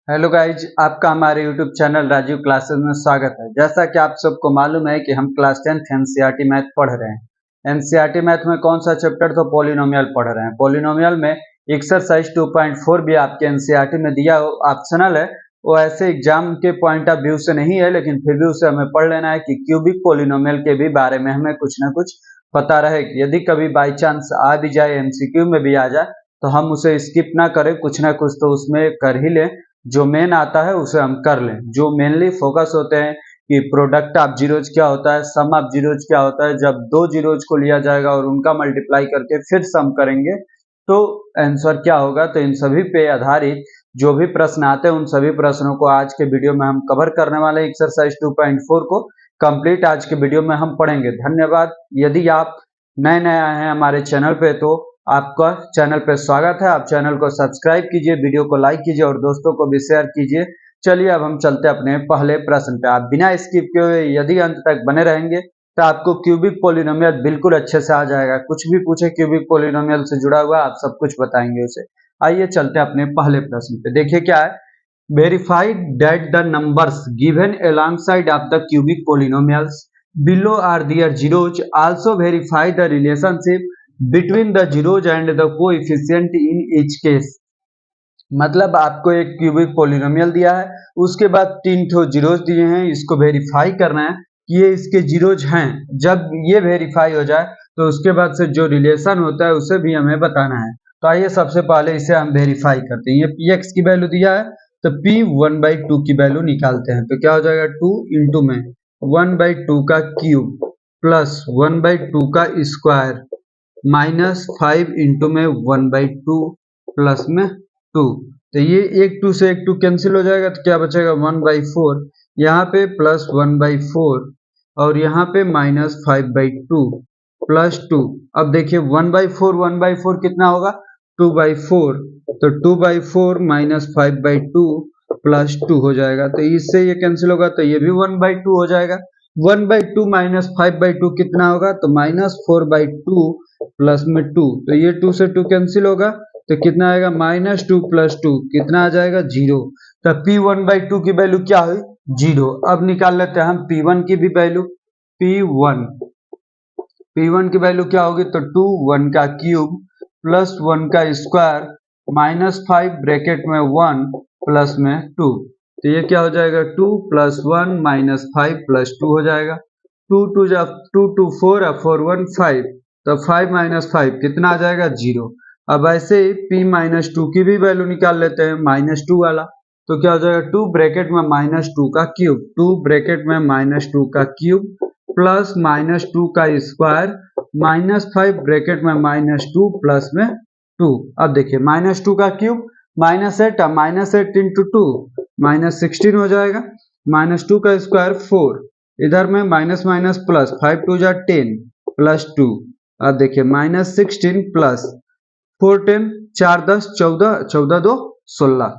Hello guys, आपका हमारे YouTube channel Rajiv classes में स्वागत है। जैसा कि आप सबको मालूम है कि हम क्लास 10th एनसीईआरटी मैथ पढ़ रहे हैं। एनसीईआरटी मैथ में कौन सा चैप्टर? तो पॉलिनोमियल पढ़ रहे हैं। पॉलिनोमियल में एक्सरसाइज 2.4 भी आपके एनसीईआरटी में दिया ऑप्शनल है। वो ऐसे एग्जाम के पॉइंट ऑफ व्यू से नहीं है, लेकिन फिर भी उसे हमें पढ़ लेना है कि क्यूबिक पॉलिनोमियल के भी बारे में हमें कुछ ना कुछ पता रहे। यदि कभी बाई चांस आ भी जाए, एमसीक्यू में भी आ जाए, तो हम उसे स्किप ना करें, कुछ ना कुछ तो उसमें कर ही लें। जो मेन आता है उसे हम कर लें। जो मेनली फोकस होते हैं कि प्रोडक्ट ऑफ जीरोज क्या होता है, सम ऑफ जीरोज क्या होता है। जब दो जीरोज को लिया जाएगा और उनका मल्टीप्लाई करके फिर सम करेंगे तो आंसर क्या होगा। तो इन सभी पे आधारित जो भी प्रश्न आते हैं उन सभी प्रश्नों को आज के वीडियो में हम कवर करने वाले हैं। एक्सरसाइज 2.4 को कंप्लीट आज के वीडियो में हम पढ़ेंगे। धन्यवाद। यदि आप नए नए आए हैं हमारे चैनल पे तो आपका चैनल पे स्वागत है। आप चैनल को सब्सक्राइब कीजिए, वीडियो को लाइक कीजिए और दोस्तों को भी शेयर कीजिए। चलिए अब हम चलते हैं अपने पहले प्रश्न पे। आप बिना स्किप किए हुए यदि अंत तक बने रहेंगे तो आपको क्यूबिक पॉलिनोमियल बिल्कुल अच्छे से आ जाएगा। कुछ भी पूछे क्यूबिक पॉलिनोमियल से जुड़ा हुआ आप सब कुछ बताएंगे उसे। आइए चलते हैं अपने पहले प्रश्न पे। देखिए क्या है, verified that the numbers given alongside of the cubic polynomials below are their zeros. Also verify the relationship between the zeros and the coefficient in each case. मतलब आपको एक क्यूबिक पॉलिनोमियल दिया है, उसके बाद तीन ठो जीरोज दिए हैं, इसको वेरीफाई करना है कि ये इसके जीरोज हैं। जब ये वेरीफाई हो जाए तो उसके बाद से जो रिलेशन होता है उसे भी हमें बताना है। तो आइए सबसे पहले इसे हम वेरीफाई करते हैं। ये पी एक्स की वैल्यू दिया है तो पी 1/2 की वैल्यू निकालते हैं। तो क्या हो जाएगा, 2 इंटू में 1/2 का क्यूब प्लस 1/2 का स्क्वायर माइनस 5 इंटू में 1/2 प्लस में 2। तो ये एक 2 से एक 2 कैंसिल हो जाएगा तो क्या बचेगा 1/4। यहाँ पे प्लस 1/4 और यहाँ पे माइनस 5/2 प्लस 2। अब देखिए 1/4 कितना होगा, 2/4। तो 2/4 माइनस 5/2 प्लस 2 हो जाएगा। तो इससे ये कैंसिल होगा तो ये भी 1/2 हो जाएगा। 1/2 माइनस 5/2 कितना होगा, तो माइनस 4/2 प्लस में 2। तो ये 2 से 2 कैंसिल होगा तो कितना आएगा, -2 प्लस 2 कितना आ जाएगा, 0। तो P1/2 की वैल्यू क्या हुई, 0। अब निकाल लेते हैं हम P1 की भी वैल्यू। P1 की वैल्यू क्या होगी, तो 2 1 का क्यूब प्लस 1 का स्क्वायर माइनस 5 ब्रैकेट में 1 प्लस में 2। तो ये क्या हो जाएगा, 2 प्लस 1 माइनस 5 प्लस 2 हो जाएगा। 2 2 2 4 और 4 1 5। तो 5 माइनस 5 कितना आ जाएगा, 0। अब ऐसे ही P-2 की भी वैल्यू निकाल लेते हैं, -2 वाला। तो क्या हो जाएगा, 2 ब्रैकेट में -2 का क्यूब, 2 ब्रैकेट में -2 का क्यूब प्लस -2 का स्क्वायर माइनस 5 ब्रैकेट में -2 प्लस में 2। अब देखिए -2 का क्यूब -8 इंटू 2 -16 हो जाएगा। -2 का स्क्वायर 4, इधर में माइनस माइनस प्लस 5 2 जा 10 प्लस 2। अब देखिए -16 प्लस 4 10 4 10 14 14 2 16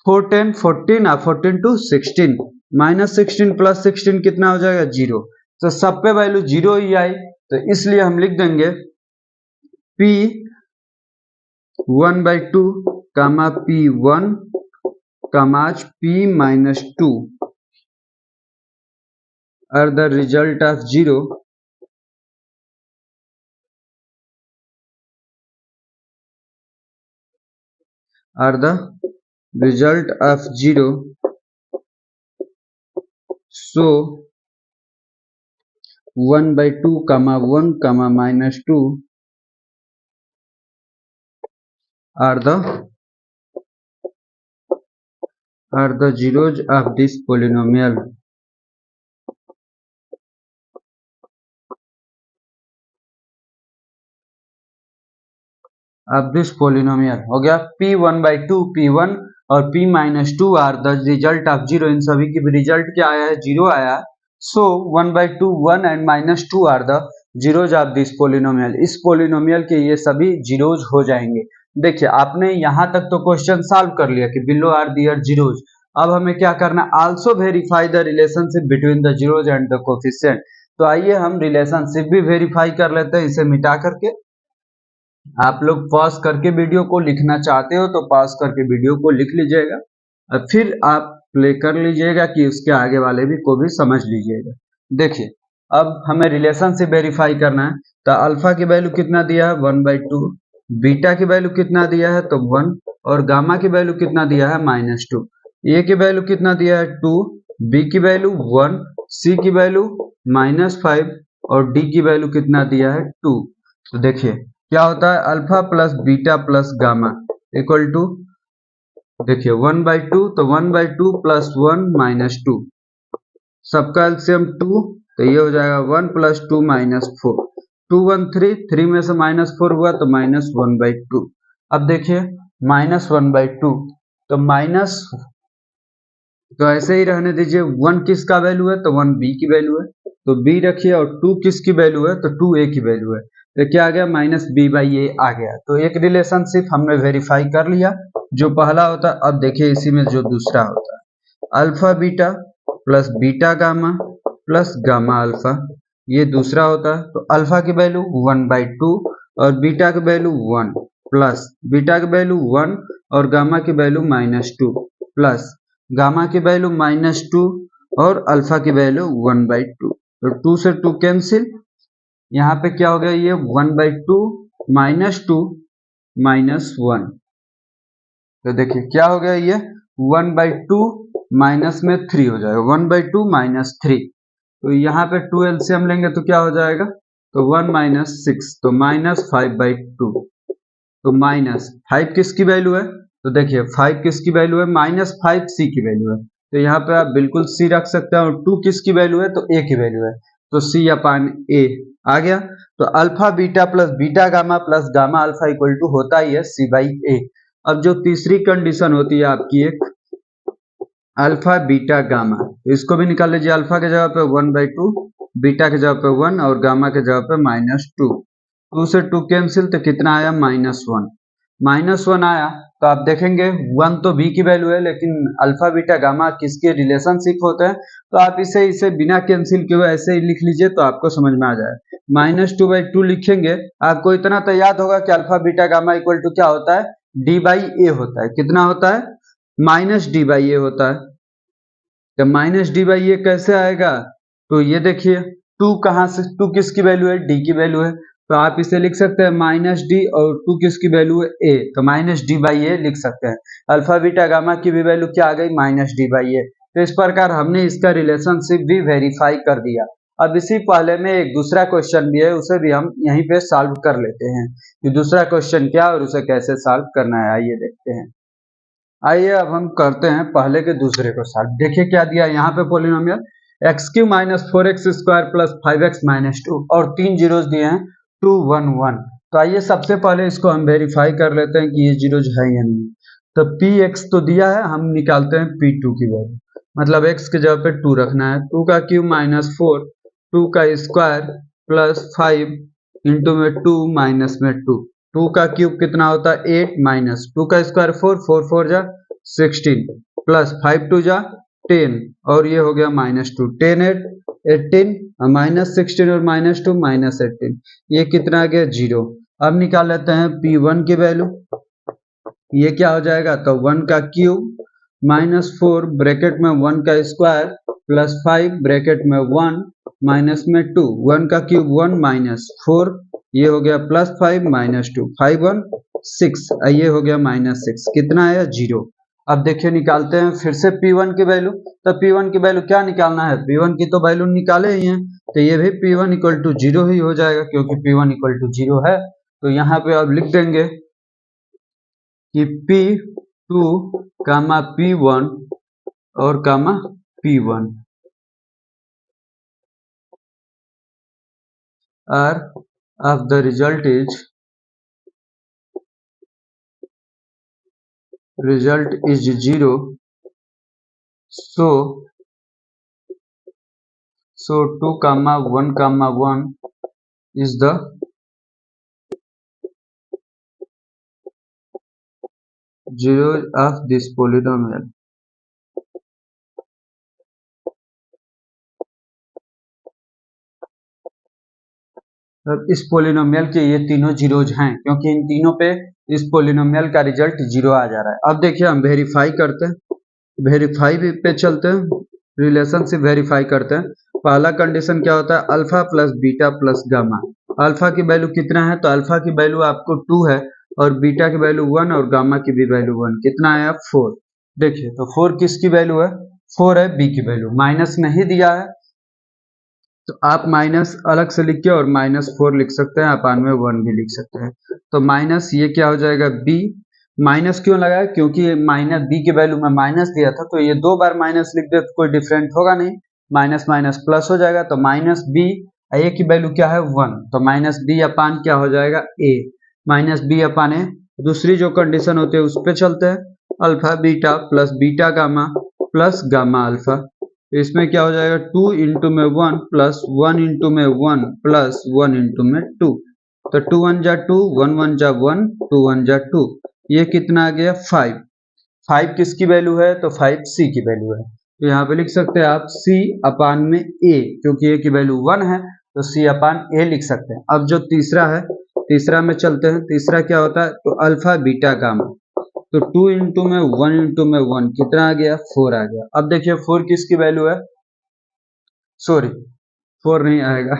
4 10 14 और 14 2 16 -16 प्लस 16 कितना हो जाएगा, 0। तो सब पे वैल्यू 0 ही आई, तो इसलिए हम लिख देंगे P 1/2 कामा P1 कामाच P-2 are the result of 0 are the result of 0. So 1/2 comma 1 comma -2 are the zeros of this polynomial. अब दिस पोलिनोमियल हो गया P1/2 P1 और P-2 are the result of 0। इन सभी की रिजल्ट क्या आया है, 0 आया। So 1/2 1 and -2 are the zeros of this polynomial. इस पोलिनोमियल के ये सभी जीरोज हो जाएंगे। देखिए आपने यहाँ तक तो क्वेश्चन सॉल्व कर लिया कि बिलो आर दियर जीरोज। अब हमें क्या करना, also verify the relationship between the zeros and the coefficient. तो आइए हम रिलेशनशिप भी वेरीफाई कर लेते हैं, इसे मिटा करके। आप लोग पॉज करके वीडियो को लिखना चाहते हो तो पॉज करके वीडियो को लिख लीजिएगा। अब फिर आप प्ले कर लीजिएगा कि उसके आगे वाले भी को भी समझ लीजिएगा। देखिए अब हमें रिलेशनशिप वेरीफाई करना है, तो अल्फा की वैल्यू कितना दिया है 1/2, बीटा की वैल्यू कितना दिया है तो 1, और गामा की वैल्यू कितना दिया है -2, ए की वैल्यू कितना दिया है 2, बी की वैल्यू 1, सी की वैल्यू -5 और डी की वैल्यू कितना दिया है 2। तो देखिए क्या होता है alpha plus beta plus gamma equal to, देखिए 1/2, तो 1/2 प्लस 1 -2, सबका एलसीएम 2, तो ये हो जाएगा 1 प्लस 2 -4, 2 1 3, 3 में से -4 हुआ तो -1/2। अब देखिए -1/2, तो माइनस, तो ऐसे ही रहने दीजिए। 1 किसका वैल्यू है तो 1 बी की वैल्यू है, तो बी रखिए, और 2 किसकी वैल्यू है तो 2 ए की वैल्यू है, तो क्या आ गया -b/a आ गया। तो एक रिलेशनशिप हमने वेरीफाई कर लिया जो पहला होता है। अब देखिए इसी में जो दूसरा होता है alpha beta plus beta gamma plus gamma alpha, ये दूसरा होता है। तो अल्फा की वैल्यू 1/2 और बीटा की वैल्यू 1 प्लस बीटा की वैल्यू 1 और गामा की वैल्यू -2 प्लस गामा की वैल्यू -2 और अल्फा की वैल्यू 1/2, तो 2 से 2 कैंसिल, यहाँ पे क्या हो गया ये 1/2 -2 -1, तो देखिए क्या हो गया ये 1/2 माइनस में 3 हो जाएगा, 1/2 -3, तो यहाँ पे 2 एलसीएम लेंगे तो क्या हो जाएगा तो 1 -6, तो -5/2, तो -5 किसकी वैल्यू है तो देखिए 5 किसकी वैल्यू है -5 सी की वैल्यू है, तो यहाँ पे आप बिल्कुल सी रख सकते हैं। और 2 किसकी वैल्यू है तो ए की वैल्यू है, तो सी अपान ए आ गया। तो alpha beta plus beta gamma plus gamma alpha equal to होता ही है c/a। अब जो तीसरी कंडीशन होती है आपकी एक अल्फा बीटा गामा, तो इसको भी निकाल लीजिए। अल्फा के जगह पे 1/2, बीटा के जगह पे 1 और गामा के जगह पे -2, 2 से 2 कैंसिल, तो कितना आया -1, -1 आया। तो आप देखेंगे 1 तो बी की वैल्यू है, लेकिन अल्फा बीटा गामा किसके रिलेशनशिप होते हैं, तो आप इसे बिना कैंसिल किए हुए ऐसे ही लिख लीजिए तो आपको समझ में आ जाए। -2/2 लिखेंगे, आपको इतना तो याद होगा कि alpha beta gamma equal to क्या होता है d/a होता है। कितना होता है -d/a होता है। तो -d/a कैसे आएगा तो ये देखिए 2 कहाँ से, 2 किसकी वैल्यू है d की वैल्यू है, तो आप इसे लिख सकते हैं -d, और 2 किसकी वैल्यू है a, तो -d/a लिख सकते हैं। अल्फा बीटा गामा की भी वैल्यू क्या आ गई -d/a। तो इस प्रकार हमने इसका रिलेशनशिप भी वेरीफाई कर दिया। अब इसी पहले में एक दूसरा क्वेश्चन भी है, उसे भी हम यहीं पे सॉल्व कर लेते हैं कि दूसरा क्वेश्चन क्या और उसे कैसे सॉल्व करना है, आइए देखते हैं। आइए अब हम करते हैं पहले के दूसरे को सॉल्व। देखिए क्या दिया है यहाँ पे पॉलिनोमियल x³ - 4x² + 5x - 2 और 3 जीरोज दिए हैं 2 1 1। तो आइए सबसे पहले इसको हम वेरीफाई कर लेते हैं कि ये जीरोज है या नहीं। तो px तो दिया है, हम निकालते हैं p2 की वैल्यू, मतलब x के जगह पे 2 रखना है। 2 का क्यूब -4, 2 का स्क्वायर प्लस 5 इंटू में 2 माइनस में 2, 2 का क्यूब कितना होता है 8 माइनस 2 का स्क्वायर 4, 4 4 जा 16 प्लस 5 2 जा 10 और ये हो गया -2, 10 8 18 -16 और -2 -18, ये कितना आ गया 0। अब निकाल लेते हैं p1 की वैल्यू, ये क्या हो जाएगा तो 1 का क्यूब -4 ब्रैकेट में 1 का स्क्वायर प्लस 5 ब्रैकेट में 1 माइनस में 2, 1 का क्यूब 1 -4, ये हो गया +5 -2, 5 1 6, ये हो गया -6, कितना आया 0। अब देखिए निकालते हैं फिर से p1 की वैल्यू, तो p1 की वैल्यू क्या निकालना है, p1 की तो वैल्यू निकाले ही हैं, तो ये भी p1 = 0 ही हो जाएगा, क्योंकि p1 = 0 है। तो यहाँ पे अब लिख देंगे कि p2 कामा p1 और कामा p1 are of the result is 0, so 2 comma 1 comma 1 is the zeros of this polynomial। अब इस पोलिनोमियल के ये तीनों जीरोज हैं, क्योंकि इन तीनों पे इस पोलिनोमियल का रिजल्ट 0 आ जा रहा है। अब देखिए हम वेरीफाई करते हैं, वेरीफाई पे चलते हैं, रिलेशनशिप वेरीफाई करते हैं। पहला कंडीशन क्या होता है, alpha plus beta plus gamma. Alpha की वैल्यू कितना है, तो अल्फा की वैल्यू आपको 2 है और बीटा की वैल्यू 1 और गामा की भी वैल्यू 1। कितना आया, 4। देखिए तो 4 किसकी वैल्यू है, 4 है बी की वैल्यू। माइनस नहीं दिया है तो आप माइनस अलग से लिख के और -4 लिख सकते हैं, अपान में 1 भी लिख सकते हैं। तो माइनस ये क्या हो जाएगा बी। माइनस क्यों लगाया, क्योंकि माइनस बी की वैल्यू में माइनस दिया था, तो ये 2 बार माइनस लिख दे तो कोई डिफरेंट होगा नहीं, माइनस माइनस प्लस हो जाएगा। तो माइनस बी, ए की वैल्यू क्या है 1, तो माइनस बी अपान क्या हो जाएगा ए, माइनस बी अपान ए। दूसरी जो कंडीशन होती है उस पर चलते हैं, alpha beta plus beta gamma plus gamma alpha. इसमें क्या हो जाएगा 2 इंटू में 1 प्लस 1 इंटू में 1 प्लस 1 इंटू में 2। तो 2 1 जा 2, 1 1 जा 1, 2 1 जा 2। ये कितना आ गया 5। 5 किसकी वैल्यू है, तो 5 सी की वैल्यू है। तो यहाँ पे लिख सकते हैं आप सी अपान में ए, क्योंकि ए की वैल्यू 1 है तो सी अपान ए लिख सकते हैं। अब जो तीसरा है, तीसरा में चलते हैं। तीसरा क्या होता है, तो अल्फा बीटा गामा। तो 2 इंटू में 1 इंटू में 1 कितना आ गया 4 आ गया। अब देखिए 4 किसकी वैल्यू है, सॉरी 4 नहीं आएगा,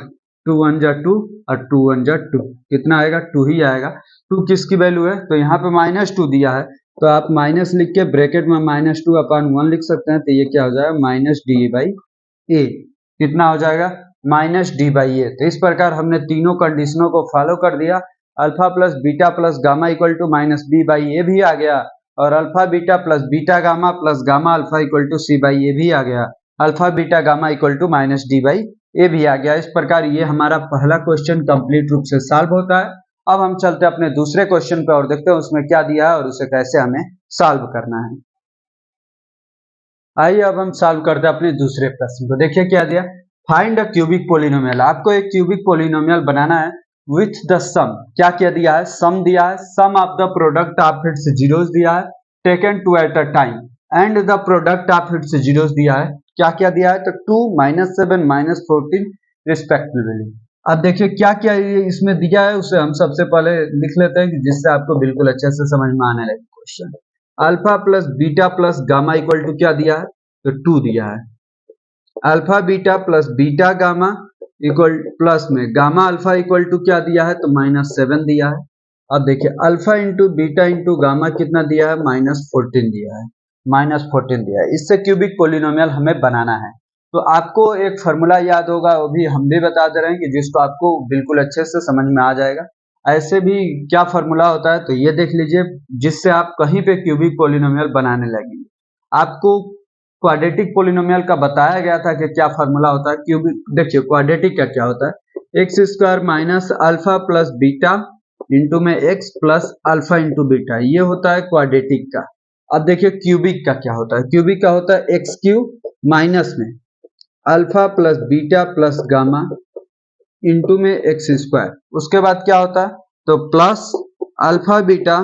2 1 जा 2 और 2 1 जा 2, कितना आएगा 2 ही आएगा। 2 किसकी वैल्यू है, तो यहाँ पे -2 दिया है तो आप माइनस लिख के ब्रैकेट में -2 अपान 1 लिख सकते हैं। तो ये क्या हो जाएगा माइनस डी बाई ए, कितना हो जाएगा माइनस डी बाई ए। तो इस प्रकार हमने तीनों कंडीशनों को फॉलो कर दिया। Alpha plus beta plus gamma equal to minus B by A भी आ गया, और alpha beta plus beta gamma plus gamma alpha equal to C by A भी आ गया। Alpha beta gamma equal to minus D by A भी आ गया। इस प्रकार ये हमारा पहला क्वेश्चन कंप्लीट रूप से सॉल्व होता है। अब हम चलते हैं अपने दूसरे क्वेश्चन पे और देखते हैं उसमें क्या दिया है और उसे कैसे हमें सॉल्व करना है। आइए अब हम सॉल्व करते हैं अपने दूसरे प्रश्न को। देखिए क्या दिया, फाइंड अ क्यूबिक पोलिनोमियल। आपको एक क्यूबिक पोलिनोमियल बनाना है विथ द सम। क्या क्या दिया है, सम दिया है, sum of the product of its zeros दिया है taken two at a time, and the product of its zeros दिया है। क्या क्या दिया है, तो 2 -7 -14 रिस्पेक्टिवली। अब देखिए क्या क्या इसमें दिया है उसे हम सबसे पहले लिख लेते हैं, जिससे आपको बिल्कुल अच्छे से समझ में आने लगे question. Alpha plus beta plus gamma equal to क्या दिया है, तो 2 दिया है। Alpha beta plus beta gamma equal plus में गामा अल्फा इक्वल टू क्या दिया है, तो -7 दिया है। अब देखिए alpha into beta into gamma कितना दिया है, -14 दिया है, -14 दिया है। इससे क्यूबिक पोलिनोमियल हमें बनाना है। तो आपको एक फॉर्मूला याद होगा, वो भी हम भी बता दे रहे हैं कि जिसको आपको बिल्कुल अच्छे से समझ में आ जाएगा। ऐसे भी क्या फॉर्मूला होता है, तो ये देख लीजिए, जिससे आप कहीं पे क्यूबिक पोलिनोमियल बनाने लगेंगे। आपको क्वाड्रेटिक पोलिनोमियल का बताया गया था कि क्या फॉर्मूला होता है क्यूबिक। देखिए क्वाड्रेटिक का क्या होता है, X square minus alpha plus beta into में X plus alpha into beta, ये होता है क्वाड्रेटिक का। अब देखिए क्यूबिक का क्या होता है, क्यूबिक का होता है एक्स क्यूब माइनस में alpha plus beta plus gamma into में एक्स स्क्वायर। उसके बाद क्या होता है, तो plus alpha beta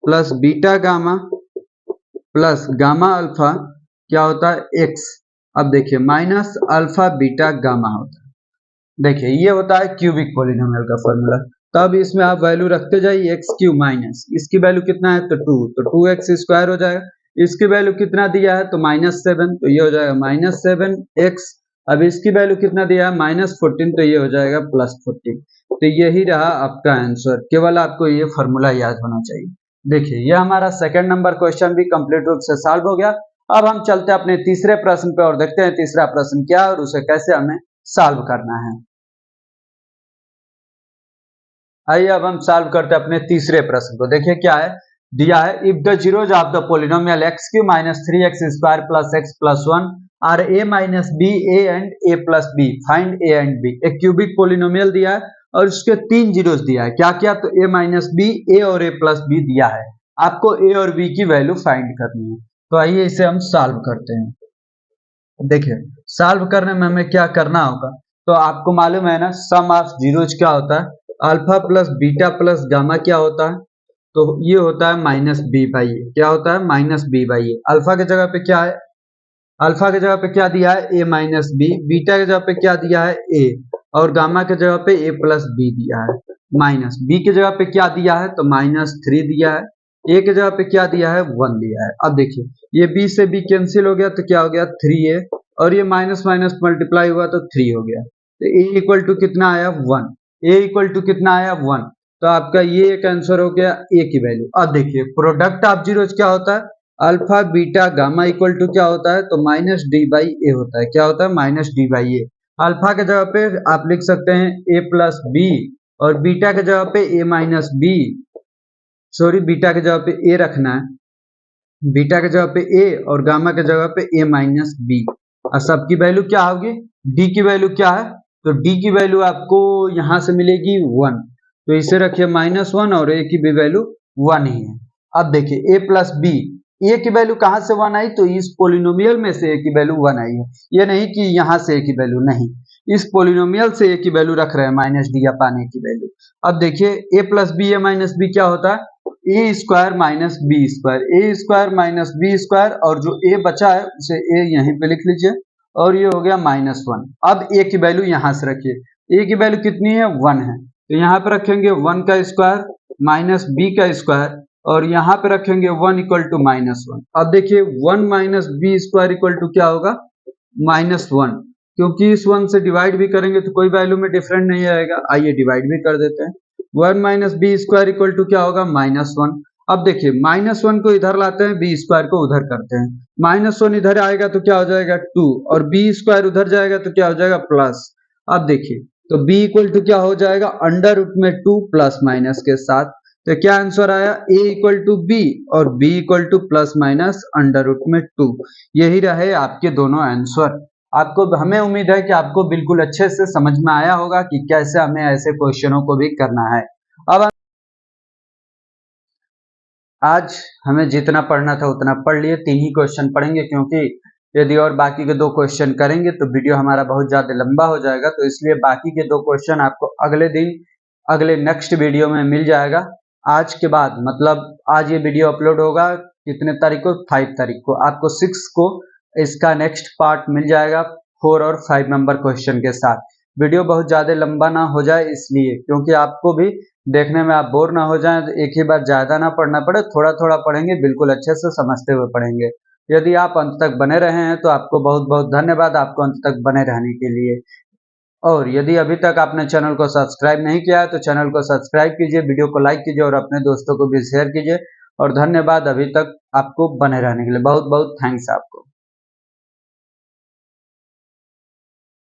plus beta gamma plus gamma alpha क्या होता है एक्स। अब देखिए माइनस अल्फा बीटा गामा होता है। देखिए ये होता है क्यूबिक पोलिनोमियल का फॉर्मूला। तब इसमें आप वैल्यू रखते जाइए, एक्स क्यूब माइनस इसकी वैल्यू कितना है, तो 2, तो 2x स्क्वायर हो जाएगा। इसकी वैल्यू कितना दिया है, तो -7, तो ये हो जाएगा -7x। अब इसकी वैल्यू कितना दिया है, -14, तो ये हो जाएगा +14। तो यही रहा आपका आंसर, केवल आपको ये फॉर्मूला याद होना चाहिए। देखिए ये हमारा सेकंड नंबर क्वेश्चन भी कंप्लीट रूप से सॉल्व हो गया। अब हम चलते हैं अपने तीसरे प्रश्न पे और देखते हैं तीसरा प्रश्न क्या है और उसे कैसे हमें सॉल्व करना है। आइए अब हम सॉल्व करते हैं अपने तीसरे प्रश्न को। देखिए क्या है दिया है, if the zeros of the polynomial x cube minus 3x square plus x plus 1 are a minus b a and a plus b, find a and b. एक क्यूबिक पोलिनोमियल दिया है और उसके 3 जीरोस दिया है। क्या क्या, तो ए माइनस बी, ए और ए प्लस बी दिया है। आपको ए और बी की वैल्यू फाइंड करनी है। तो आइए इसे हम सॉल्व करते हैं। देखिए सॉल्व करने में हमें क्या करना होगा, तो आपको मालूम है ना सम ऑफ जीरोज क्या होता है, alpha plus beta plus gamma क्या होता है, तो ये होता है -b/a। क्या होता है -b/a। अल्फा के जगह पे क्या है, अल्फा के जगह पे क्या दिया है a माइनस बी, बीटा के जगह पे क्या दिया है a, और गामा के जगह पे a प्लस बी दिया है। माइनस बी की जगह पे क्या दिया है, तो -3 दिया है, ए के जगह पे क्या दिया है 1 दिया है। अब देखिए ये b से b कैंसिल हो गया तो क्या हो गया 3a और ये माइनस माइनस मल्टीप्लाई हुआ तो 3 हो गया। तो a इक्वल टू कितना आया 1, a इक्वल टू कितना आया 1, तो आपका ये एक आंसर हो गया a की वैल्यू। अब देखिए प्रोडक्ट ऑफ जीरोज क्या होता है, alpha beta gamma equal to क्या होता है, तो माइनस डी बाई ए होता है। क्या होता है minus D by a. Alpha के जगह पे आप लिख सकते हैं a प्लस बी और बीटा के जगह पे a minus b, sorry beta के जगह पे a रखना है, बीटा के जगह पे a और गामा के जगह पे a माइनस बी। और सबकी वैल्यू क्या होगी, d की वैल्यू क्या है, तो d की वैल्यू आपको यहां से मिलेगी 1, तो इसे रखिए -1 और a की भी वैल्यू 1 ही है। अब देखिए a प्लस बी, a की वैल्यू कहां से 1 आई, तो इस पोलिनोमियल में से a की वैल्यू 1 आई है। ये नहीं कि यहां से a की वैल्यू, नहीं, इस पोलिनोमियल से a की वैल्यू रख रहे हैं माइनस डी अपान a की वैल्यू। अब देखिए a plus b a minus b क्या होता है, a square minus b square, a square minus b square, और जो a बचा है उसे a यहीं पे लिख लीजिए और ये हो गया -1। अब a की वैल्यू यहां से रखिए, a की वैल्यू कितनी है 1 है, तो यहाँ पे रखेंगे 1 का स्क्वायर माइनस बी का स्क्वायर और यहाँ पे रखेंगे 1 इक्वल टू -1। अब देखिए 1 minus b square equal to क्या होगा -1, क्योंकि इस 1 से डिवाइड भी करेंगे तो कोई वैल्यू में डिफरेंट नहीं आएगा। आइए डिवाइड भी कर देते हैं। 1 minus b square equal to क्या होगा -1। अब देखिए -1 को इधर लाते हैं, बी स्क्वायर को उधर करते हैं, -1 इधर आएगा तो क्या हो जाएगा 2 और बी स्क्वायर उधर जाएगा तो क्या हो जाएगा प्लस। अब देखिए तो b इक्वल टू क्या हो जाएगा अंडर रूट में 2 प्लस माइनस के साथ, तो क्या आंसर आया a इक्वल टू बी और b equal to plus minus under root में 2। यही रहे आपके दोनों आंसर। आपको, हमें उम्मीद है कि आपको बिल्कुल अच्छे से समझ में आया होगा कि कैसे हमें ऐसे क्वेश्चनों को भी करना है। अब आज हमें जितना पढ़ना था उतना पढ़ लिए, 3 ही क्वेश्चन पढ़ेंगे क्योंकि यदि और बाकी के 2 क्वेश्चन करेंगे तो वीडियो हमारा बहुत ज्यादा लंबा हो जाएगा, तो इसलिए बाकी के 2 क्वेश्चन आपको अगले दिन, अगले नेक्स्ट वीडियो में मिल जाएगा। आज के बाद मतलब आज ये वीडियो अपलोड होगा कितने तारीख को, 5 तारीख को, आपको 6 को इसका नेक्स्ट पार्ट मिल जाएगा 4 और 5 नंबर क्वेश्चन के साथ। वीडियो बहुत ज्यादा लंबा ना हो जाए इसलिए, क्योंकि आपको भी देखने में आप बोर ना हो जाएं, तो एक ही बार ज्यादा ना पढ़ना पड़े, थोड़ा थोड़ा पढ़ेंगे, बिल्कुल अच्छे से समझते हुए पढ़ेंगे। यदि आप अंत तक बने रहे हैं तो आपको बहुत बहुत धन्यवाद, आपको अंत तक बने रहने के लिए। और यदि अभी तक आपने चैनल को सब्सक्राइब नहीं किया है तो चैनल को सब्सक्राइब कीजिए, वीडियो को लाइक कीजिए और अपने दोस्तों को भी शेयर कीजिए। और धन्यवाद अभी तक आपको बने रहने के लिए, बहुत बहुत थैंक्स आपको।